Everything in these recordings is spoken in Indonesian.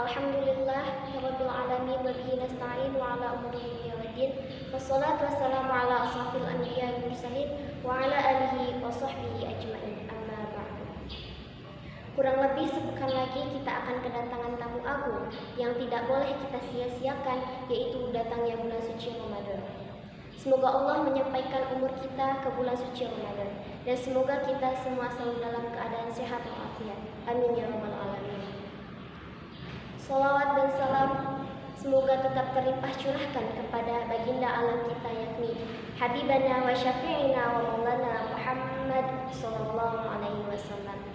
Alhamdulillah rabbil alamin wa bihi nasta'in wa ala umuri dunya waddin. Wassalatu wassalamu ala asrafil anbiya'i wal mursalin wa ala alihi wa sahbihi ajmain. Amma ba'du. Kurang lebih sepekan lagi kita akan kedatangan tamu agung yang tidak boleh kita sia-siakan, yaitu datangnya bulan suci Ramadan. Semoga Allah menyampaikan umur kita ke bulan suci Ramadan, dan semoga kita semua selalu dalam keadaan sehat walafiat. Amin ya rabbal alamin. Salawat dan salam semoga tetap terlimpah curahkan kepada baginda alam kita, yakni Habibana wa syafi'ina wa maulana Muhammad sallallahu alaihi wasallam.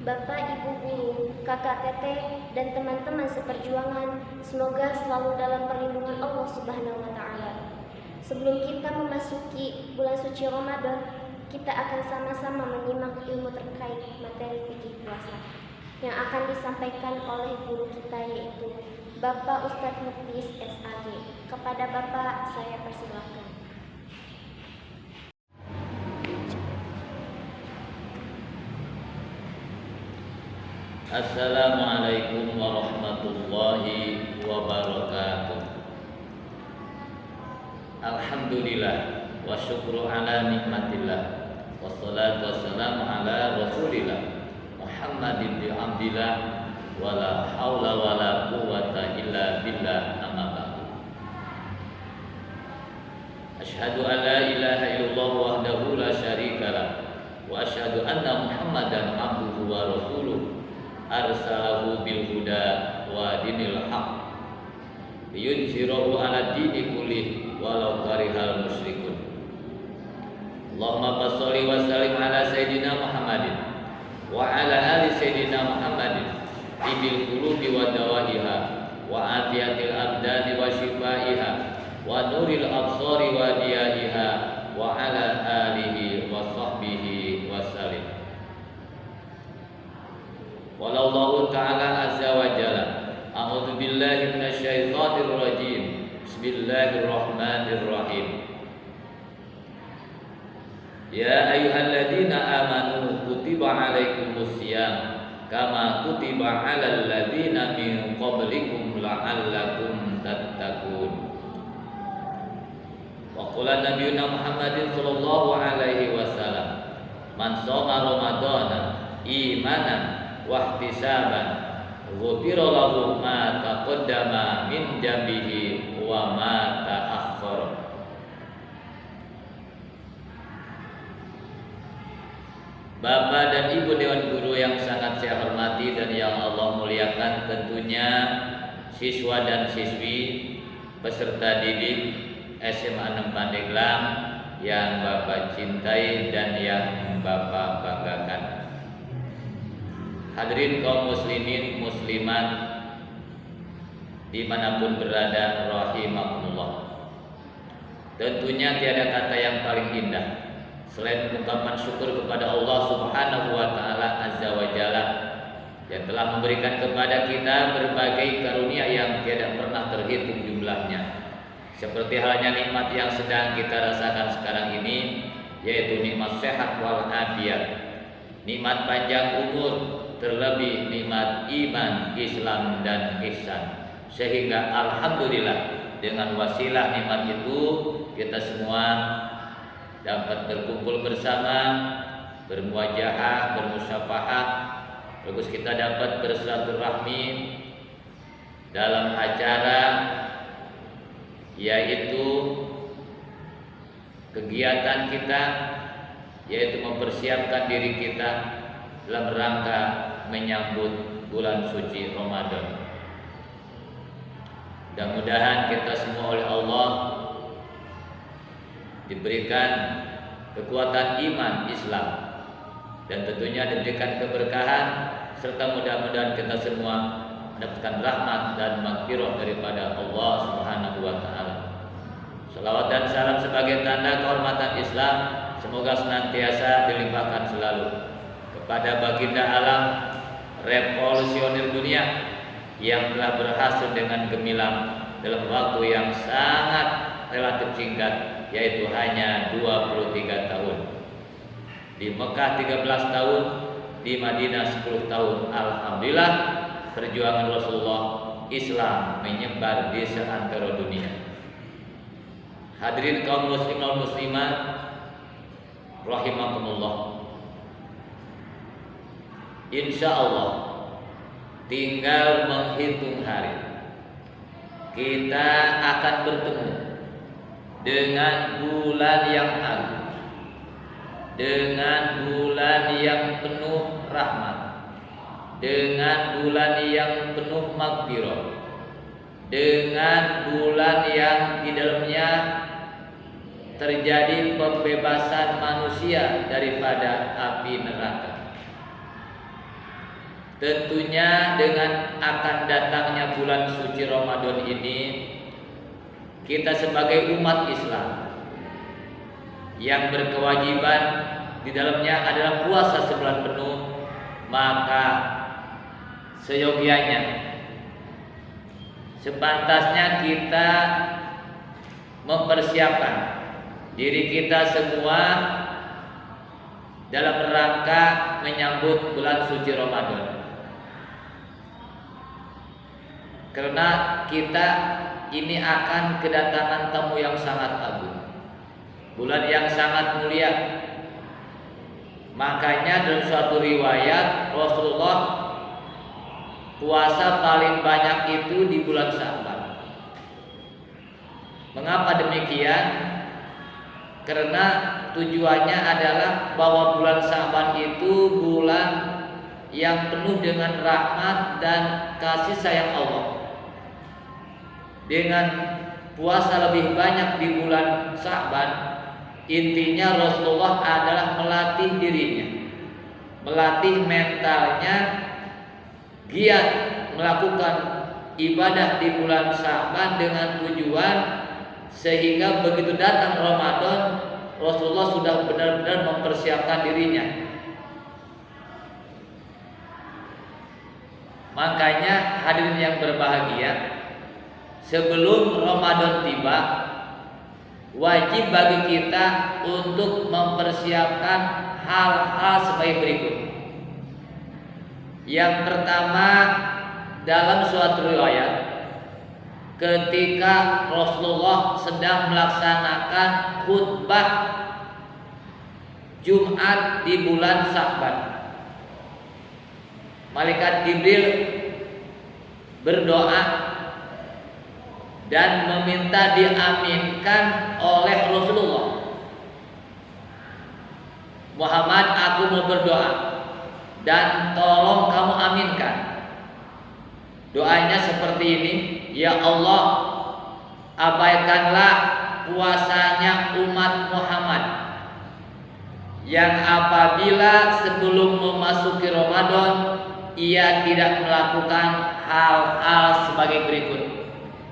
Bapak, Ibu guru, kakak teteh, dan teman-teman seperjuangan, semoga selalu dalam perlindungan Allah Subhanahu wa taala. Sebelum kita memasuki bulan suci Ramadan, kita akan sama-sama menyimak ilmu terkait materi fikih puasa yang akan disampaikan oleh guru kita, yaitu Bapak Ustadz Muklis SAG. Kepada Bapak saya persilakan. Assalamualaikum warahmatullahi wabarakatuh. Alhamdulillah wa syukru ala nikmatillah, wassalatu wassalamu ala rasulillah Muhammadin bi abdillah, wala haula wala quwwata illa billah, amma ba'du. Asyhadu an la ilaha illallah wahdahu la syarikalah, wa asyhadu anna Muhammadan abduhu wa rasuluh, arsalahu bil huda wa dinil haq liyudhhirahu ala dini kullih walau karihal musyrikun. Allahumma shalli wa sallim ala sayyidina Muhammadin wa ala ali sayyidina Muhammadin ibil qulubi wa dawaiha wa afiyatil abdani wa shifaiha wa nuril absari wa diyaiha wa ala alihi wa sahbihi wa sallim. Wallahu ta'ala azza wa jalla. A'udzu billahi minasyaitonir rajim. Bismillahirrahmanirrahim. Ya ayyuhalladzina amanu kutiba alaikumus syiyam kama kutiba alal ladzina min qablikum la'allakum tattaqun. Wa qala nabiyuna Muhammadin sallallahu alaihi wasallam, man shoma ramadhana imanan wa ihtisaban ghufira lahu ma taqaddama min jambihi wa ma ta'akhkhara. Bapak dan Ibu Dewan Guru yang sangat saya hormati dan yang Allah muliakan, tentunya siswa dan siswi peserta didik SMA 6 Pandeglang yang Bapak cintai dan yang Bapak banggakan. Hadirin kaum muslimin muslimat dimanapun berada, rahimakumullah. Tentunya tiada kata yang paling indah selain ungkapan syukur kepada Allah Subhanahu wa taala azza wa jalla yang telah memberikan kepada kita berbagai karunia yang tidak pernah terhitung jumlahnya. Seperti halnya nikmat yang sedang kita rasakan sekarang ini, yaitu nikmat sehat wal afiat, nikmat panjang umur, terlebih nikmat iman, Islam dan ihsan. Sehingga alhamdulillah dengan wasilah nikmat itu kita semua dapat berkumpul bersama, bermuajahah, bermusyafahah, terus kita dapat bersilaturahmi dalam acara yaitu kegiatan kita, yaitu mempersiapkan diri kita dalam rangka menyambut bulan suci Ramadan. Mudah-mudahan kita semua oleh Allah diberikan kekuatan iman Islam dan tentunya diberikan keberkahan, serta mudah-mudahan kita semua mendapatkan rahmat dan maghfirah daripada Allah Subhanahu wa taala. Salawat dan salam sebagai tanda kehormatan Islam semoga senantiasa dilimpahkan selalu kepada baginda alam, revolusioner dunia yang telah berhasil dengan gemilang dalam waktu yang sangat relatif singkat, yaitu hanya 23 tahun. Di Mekah 13 tahun, di Madinah 10 tahun. Alhamdulillah perjuangan Rasulullah, Islam menyebar di seantero dunia. Hadirin kaum muslim dan muslimat rahimakumullah. Insya Allah tinggal menghitung hari, kita akan bertemu dengan bulan yang agung, dengan bulan yang penuh rahmat, dengan bulan yang penuh maghfirah, dengan bulan yang di dalamnya terjadi pembebasan manusia daripada api neraka. Tentunya dengan akan datangnya bulan suci Ramadan ini, kita sebagai umat Islam yang berkewajiban di dalamnya adalah puasa sebulan penuh, maka seyogianya, sepantasnya kita mempersiapkan diri kita semua dalam rangka menyambut bulan suci Ramadan. Karena kita ini akan kedatangan tamu yang sangat agung, bulan yang sangat mulia. Makanya dalam suatu riwayat Rasulullah puasa paling banyak itu di bulan Sya'ban. Mengapa demikian? Karena tujuannya adalah bahwa bulan Sya'ban itu bulan yang penuh dengan rahmat dan kasih sayang Allah. Dengan puasa lebih banyak di bulan Sya'ban, intinya Rasulullah adalah melatih dirinya, melatih mentalnya giat melakukan ibadah di bulan Sya'ban dengan tujuan sehingga begitu datang Ramadan, Rasulullah sudah benar-benar mempersiapkan dirinya. Makanya hadirin yang berbahagia, sebelum Ramadan tiba, wajib bagi kita untuk mempersiapkan hal-hal sebagai berikut. Yang pertama, dalam suatu riwayat, ketika Rasulullah sedang melaksanakan khutbah Jumat di bulan Sya'ban, malaikat Jibril berdoa dan meminta diaminkan oleh Rasulullah. Muhammad, aku mau berdoa dan tolong kamu aminkan. Doanya seperti ini, ya Allah, abaikanlah puasanya umat Muhammad yang apabila sebelum memasuki Ramadan ia tidak melakukan hal-hal sebagai berikut.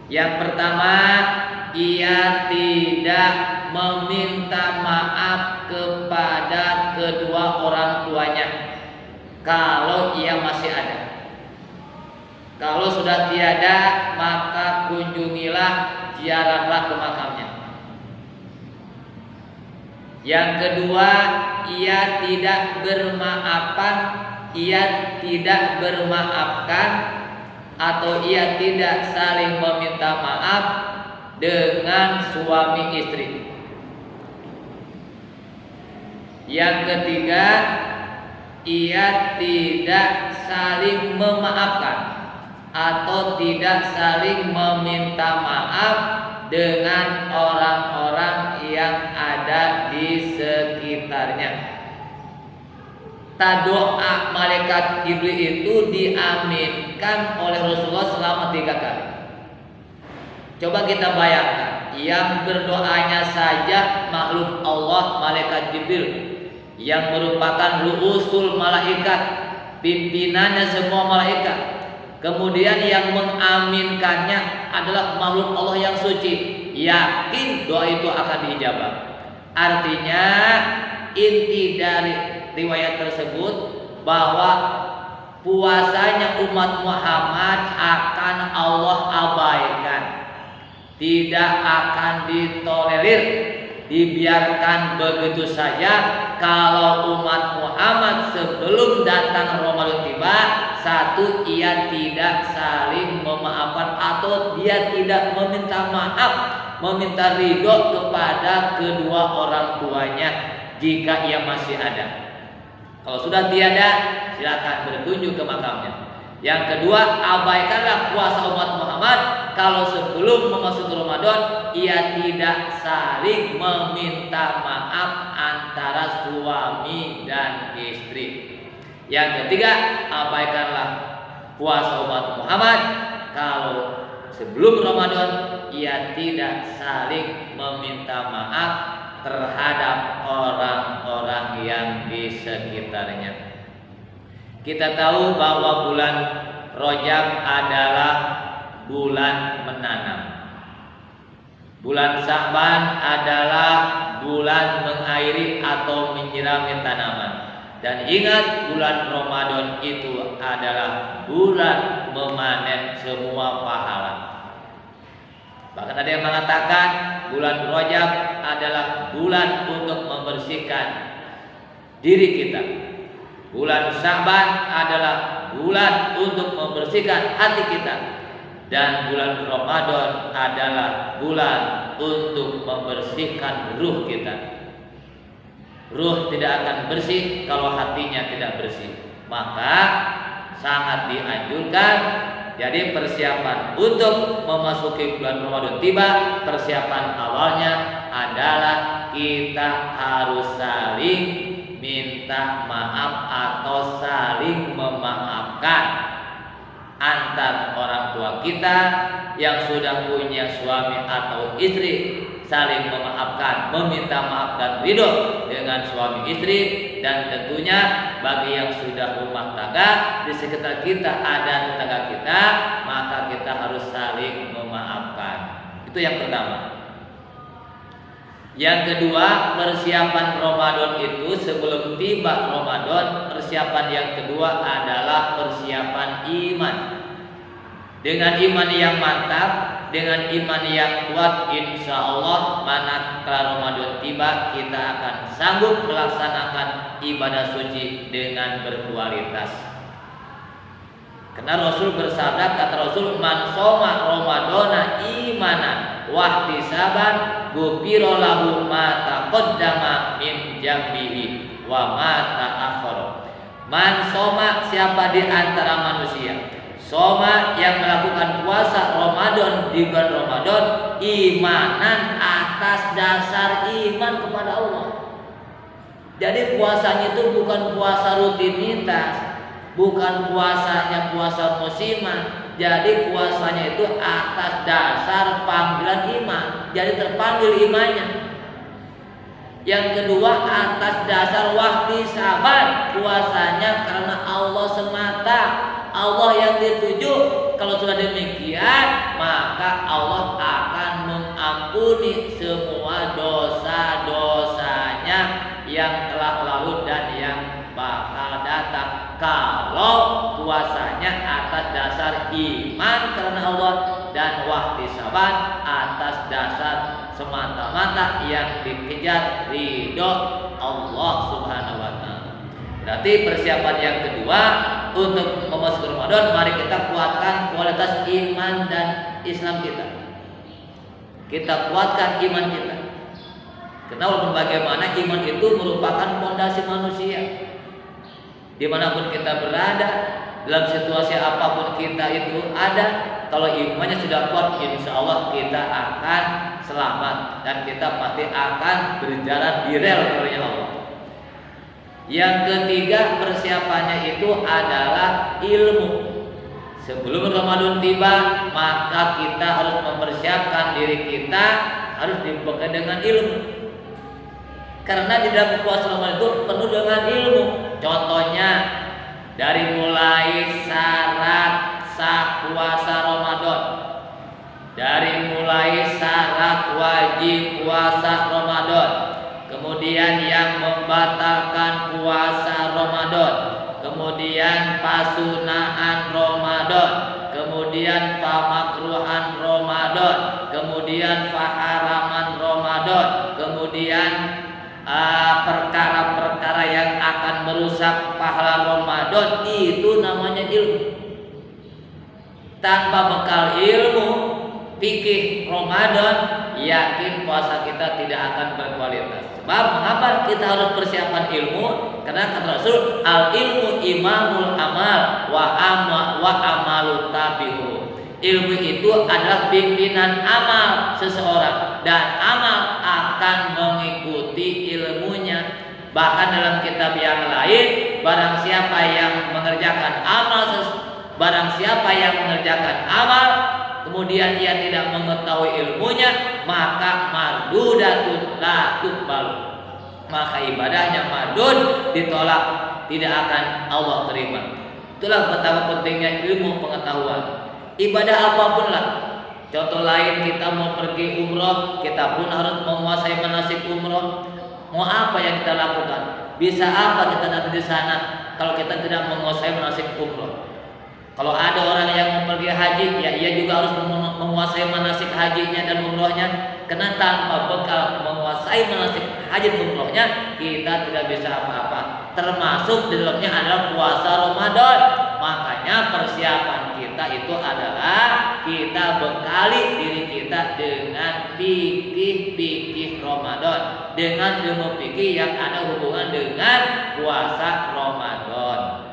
Yang pertama, ia tidak meminta maaf kepada kedua orang tuanya kalau ia masih ada. Kalau sudah tiada, maka kunjungilah, ziarahlah ke makamnya. Yang kedua, ia tidak bermaafkan atau ia tidak saling meminta maaf dengan suami istri. Yang ketiga, ia tidak saling memaafkan atau tidak saling meminta maaf dengan orang-orang yang ada di sekitarnya. Doa malaikat Jibril itu diaminkan oleh Rasulullah selama 3 kali. Coba kita bayangkan, yang berdoanya saja makhluk Allah, malaikat Jibril, yang merupakan ru'usul malaikat, pimpinannya semua malaikat. Kemudian yang mengaminkannya adalah makhluk Allah yang suci. Yakin doa itu akan diijabah. Artinya inti dari riwayat tersebut bahwa puasanya umat Muhammad akan Allah abaikan, tidak akan ditolerir, dibiarkan begitu saja. Kalau umat Muhammad sebelum datang Ramadan tiba satu, ia tidak saling memaafkan atau dia tidak meminta maaf, meminta ridho kepada kedua orang tuanya jika ia masih ada. Kalau sudah tiada, silakan berkunjung ke makamnya. Yang kedua, abaikanlah puasa umat Muhammad kalau sebelum memasuki Ramadan ia tidak saling meminta maaf antara suami dan istri. Yang ketiga, abaikanlah puasa umat Muhammad kalau sebelum Ramadan ia tidak saling meminta maaf terhadap orang-orang yang di sekitarnya. Kita tahu bahwa bulan Rajab adalah bulan menanam. Bulan Sya'ban adalah bulan mengairi atau menyirami tanaman. Dan ingat, bulan Ramadan itu adalah bulan memanen semua pahala. Bahkan ada yang mengatakan bulan Rajab adalah bulan untuk membersihkan diri kita. Bulan Sya'ban adalah bulan untuk membersihkan hati kita. Dan bulan Ramadan adalah bulan untuk membersihkan ruh kita. Ruh tidak akan bersih kalau hatinya tidak bersih. Maka sangat dianjurkan. Jadi persiapan untuk memasuki bulan Ramadan tiba, persiapan awalnya adalah kita harus saling minta maaf atau saling memaafkan antar orang tua kita yang sudah punya suami atau istri, saling memaafkan, meminta maaf dan ridho dengan suami istri. Dan tentunya bagi yang sudah rumah tangga, di sekitar kita ada tetangga kita, maka kita harus saling memaafkan. Itu yang pertama. Yang kedua, persiapan Ramadan itu sebelum tiba Ramadan, persiapan yang kedua adalah persiapan iman. Dengan iman yang mantap, dengan iman yang kuat, insya Allah manakala Ramadan tiba kita akan sanggup melaksanakan ibadah suci dengan berkualitas. Karena Rasul bersabda, kata Rasul, man shoma Ramadana imanan wahtisaban ghufira lahu ma taqaddama min jambihi wa ma ta'akhkhara. Man shoma, siapa di antara manusia shoma yang melakukan puasa Ramadan di bulan Ramadan imanan atas dasar iman kepada Allah. Jadi puasanya itu bukan puasa rutinitas, bukan puasanya puasa musiman. Jadi puasanya itu atas dasar panggilan iman. Jadi terpanggil imannya. Yang kedua, atas dasar wahtisaban, puasanya karena Allah semata, Allah yang dituju. Kalau sudah demikian, maka Allah akan mengampuni semua dosa-dosanya yang telah lalu dan yang bakal datang. Kalau puasanya atas dasar iman karena Allah dan wahtisaban atas dasar semata-mata yang dikejar ridho Allah Subhanahu wa taala. Berarti persiapan yang kedua untuk memasuki Ramadan, mari kita kuatkan kualitas iman dan Islam kita. Kita kuatkan iman kita. Karena walaupun bagaimana iman itu merupakan fondasi manusia. Dimanapun kita berada, dalam situasi apapun kita itu ada, kalau imannya sudah kuat, insya Allah kita akan selamat dan kita pasti akan berjalan di rel Allah. Yang ketiga, persiapannya itu adalah ilmu. Sebelum Ramadan tiba, maka kita harus mempersiapkan diri kita, harus dibekali dengan ilmu. Karena di dalam puasa Ramadan itu penuh dengan ilmu. Contohnya dari mulai syarat sah puasa Ramadan, dari mulai syarat wajib puasa Ramadan, kemudian yang membatalkan puasa Ramadan, kemudian pasunahan Ramadan, kemudian pamakruhan Ramadan, kemudian paharaman Ramadan, kemudian perkara-perkara yang akan merusak pahala Ramadan, itu namanya ilmu. Tanpa bekal ilmu fikih Ramadan, yakin puasa kita tidak akan berkualitas. Sebab mengapa kita harus persiapan ilmu? Karena kata Rasul, al ilmu imamul amal wa amalu tabi'u. Ilmu itu adalah pimpinan amal seseorang dan amal akan mengikuti ilmunya. Bahkan dalam kitab yang lain, barang siapa yang mengerjakan amal kemudian ia tidak mengetahui ilmunya, maka mardudatun la tuqbalu. Maka ibadahnya mardud, ditolak, tidak akan Allah terima. Itulah betapa pentingnya ilmu pengetahuan. Ibadah apapun lah. Contoh lain, kita mau pergi umroh, kita pun harus menguasai manasik umroh. Mau apa yang kita lakukan? Bisa apa kita datang di sana kalau kita tidak menguasai manasik umroh? Kalau ada orang yang mau pergi haji, ya ia juga harus menguasai manasik hajinya dan umrohnya. Karena tanpa bekal menguasai manasik haji dan umrohnya, kita tidak bisa apa-apa. Termasuk di dalamnya adalah puasa Ramadan. Makanya persiapan kita itu adalah kita bekali diri kita dengan fikih Ramadan, dengan ilmu fikih yang ada hubungan dengan puasa Ramadan.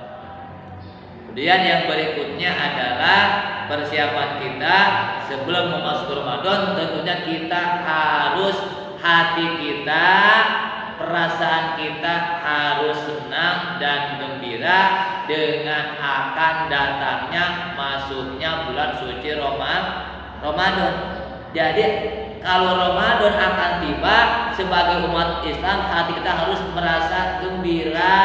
Kemudian yang berikutnya adalah persiapan kita sebelum memasuki Ramadan. Tentunya kita harus, hati kita, perasaan kita harus senang dan gembira dengan akan datangnya masuknya bulan suci Ramadan. Jadi kalau Ramadan akan tiba, sebagai umat Islam hati kita harus merasa gembira,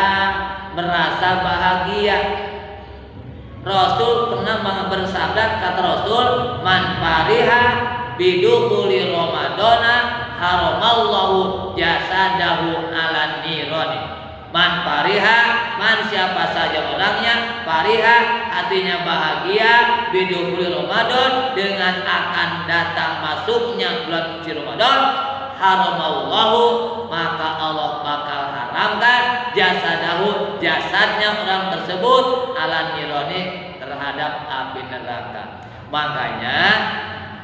merasa bahagia. Rasul pernah bersabda, kata Rasul, man fariha bidukhuli Ramadana haramallahu jasadahu alan nirani. Man fariha, man siapa saja orangnya, fariha artinya bahagia, bidukhuli Ramadan dengan akan datang masuknya bulan suci Ramadan, haramallahu maka Allah bakal haramkan jasadahu, jasadnya orang tersebut, alan nirani terhadap api neraka. Makanya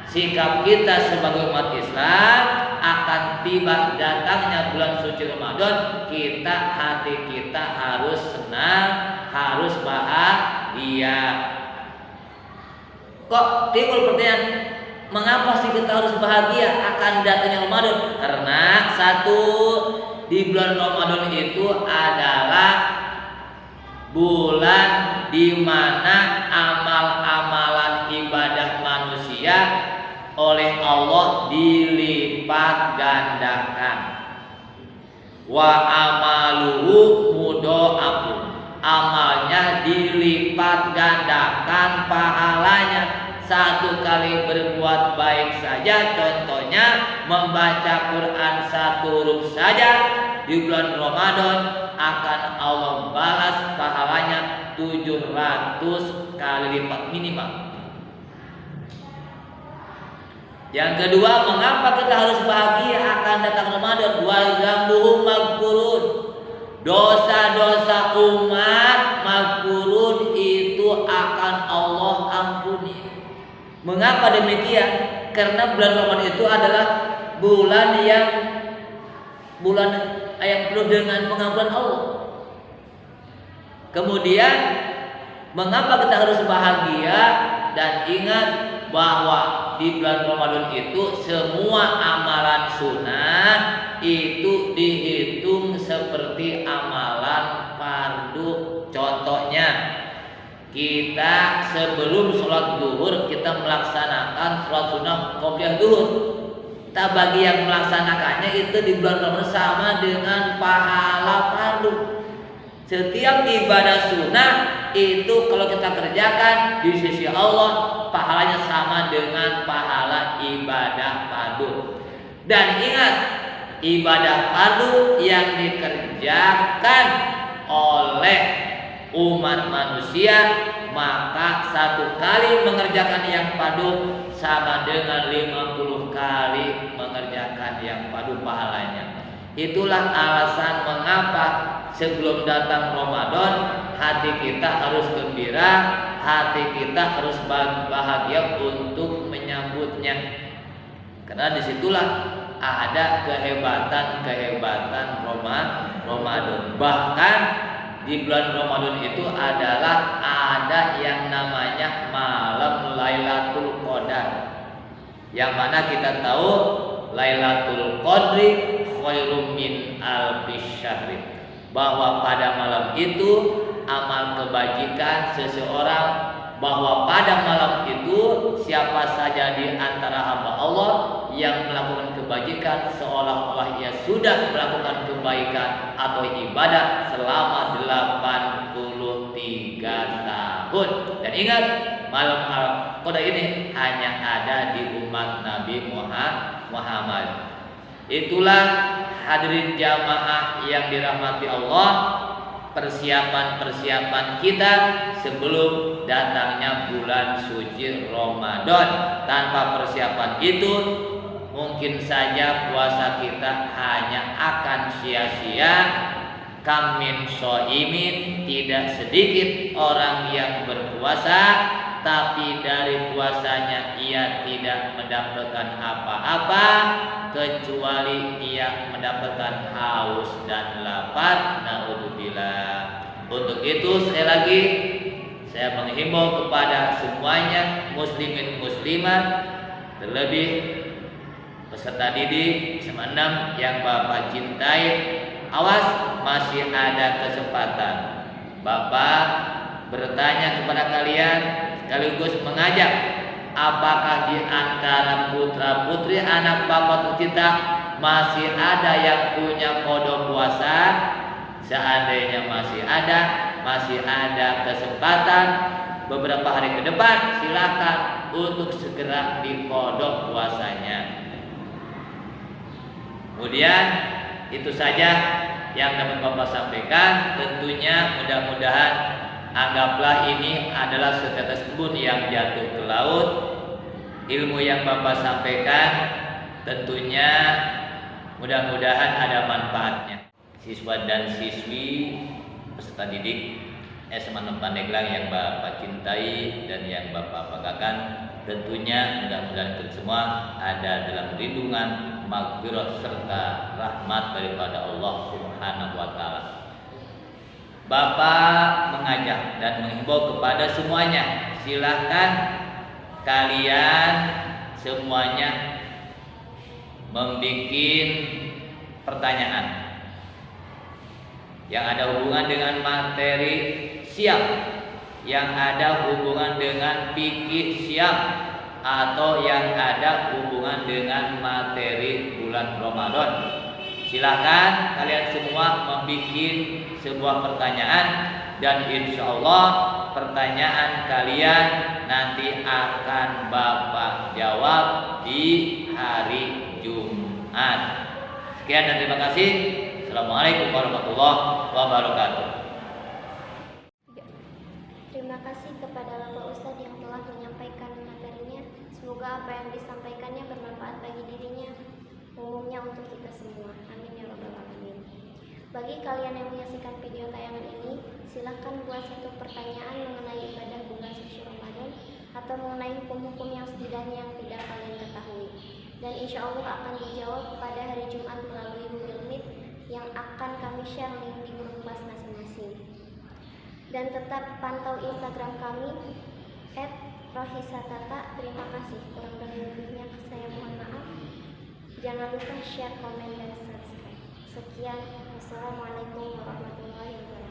sikap kita sebagai umat Islam akan tiba datangnya bulan suci Ramadan, hati kita harus senang, harus bahagia. Kok timbul pertanyaan, mengapa sih kita harus bahagia akan datangnya Ramadan? Karena satu, di bulan Ramadan itu adalah bulan di mana amal-amalan ibadah manusia oleh Allah dilipat gandakan. Wa amaluhu mudha'afun, amalnya dilipat gandakan pahalanya. Satu kali berbuat baik saja, contohnya membaca Quran satu huruf saja di bulan Ramadan, akan Allah balas pahalanya 700 kali lipat minimal. Yang kedua, mengapa kita harus bahagia akan datang Ramadan? Wa dzambuhum maghfurun, dosa-dosa umat maghfurun itu akan Allah ampuni. Mengapa demikian? Karena bulan Ramadan itu adalah bulan yang penuh dengan pengampunan Allah. Kemudian mengapa kita harus bahagia? Dan ingat bahwa di bulan Ramadan itu semua amalan sunnah itu dihitung seperti amalan fardu. Contohnya, kita sebelum sholat zuhur kita melaksanakan sholat sunnah qobliyah zuhur. Kita bagi yang melaksanakannya itu di bulan Ramadan sama dengan pahala fardu. Setiap ibadah sunnah itu kalau kita kerjakan di sisi Allah, pahalanya sama dengan pahala ibadah fardu. Dan ingat, ibadah fardu yang dikerjakan oleh umat manusia, maka satu kali mengerjakan yang fardu sama dengan 50 kali mengerjakan yang fardu pahalanya. Itulah alasan mengapa sebelum datang Ramadan, hati kita harus gembira, hati kita harus bahagia untuk menyambutnya. Karena disitulah ada kehebatan Ramadan. Bahkan di bulan Ramadan itu adalah ada yang namanya malam Lailatul Qadar, yang mana kita tahu Lailatul Qadri khairum min alfis syahri, bahwa pada malam itu amal kebajikan seseorang, bahwa pada malam itu siapa saja di antara hamba Allah yang melakukan kebajikan seolah-olah ia sudah melakukan kebaikan atau ibadah selama 83 tahun. Dan ingat, malam Al-Qadar ini hanya ada di umat Nabi Muhammad. Itulah hadirin jamaah yang dirahmati Allah, persiapan kita sebelum datangnya bulan suci Ramadan. Tanpa persiapan itu mungkin saja puasa kita hanya akan sia-sia. Kam min shaimin, tidak sedikit orang yang berpuasa tapi dari puasanya ia tidak mendapatkan apa-apa kecuali ia mendapatkan haus dan lapar. Naudzubillah. Untuk itu sekali lagi saya menghimbau kepada semuanya, muslimin muslimat, terlebih peserta didik SMA 6 yang Bapak cintai, awas, masih ada kesempatan. Bapak bertanya kepada kalian sekaligus mengajak, apakah di antara putra putri anak Bapak tercinta masih ada yang punya kodok puasa? Seandainya masih ada kesempatan beberapa hari ke depan, silakan untuk segera dikodok puasanya. Kemudian itu saja yang dapat Bapak sampaikan. Tentunya mudah-mudahan anggaplah ini adalah setetes embun yang jatuh ke laut. Ilmu yang Bapak sampaikan tentunya mudah-mudahan ada manfaatnya. Siswa dan siswi peserta didik SMA 6 Pandeglang yang Bapak cintai dan yang Bapak banggakan, tentunya mudah-mudahan kita semua ada dalam lindungan, maghfirah serta rahmat daripada Allah Subhanahu wa taala. Bapak mengajak dan menghimbau kepada semuanya, silahkan kalian semuanya membuat pertanyaan yang ada hubungan dengan materi siap, yang ada hubungan dengan fikih siap, atau yang ada hubungan dengan materi bulan Ramadan. Silahkan kalian semua membuat sebuah pertanyaan, dan insya Allah pertanyaan kalian nanti akan Bapak jawab di hari Jumat. Sekian dan terima kasih. Assalamualaikum warahmatullahi wabarakatuh. Terima kasih kepada Bapak Ustadz yang telah menyampaikan materinya. Semoga apa yang disampaikannya bermanfaat bagi dirinya, umumnya untuk kita semua. Amin ya rabbal alamin. Bagi kalian yang menyaksikan video tayangan ini, silakan buat satu pertanyaan mengenai ibadah bulan suci Ramadan atau mengenai hukum-hukum yang setidaknya yang tidak kalian ketahui. Dan insya Allah akan dijawab pada hari Jumat melalui Google Meet yang akan kami share link di grup kelas masing-masing. Dan tetap pantau Instagram kami @rohisatata. Terima kasih. Kurang dan lebihnya saya mohon maaf. Jangan lupa share, komen, dan subscribe. Sekian. Wassalamualaikum warahmatullahi wabarakatuh.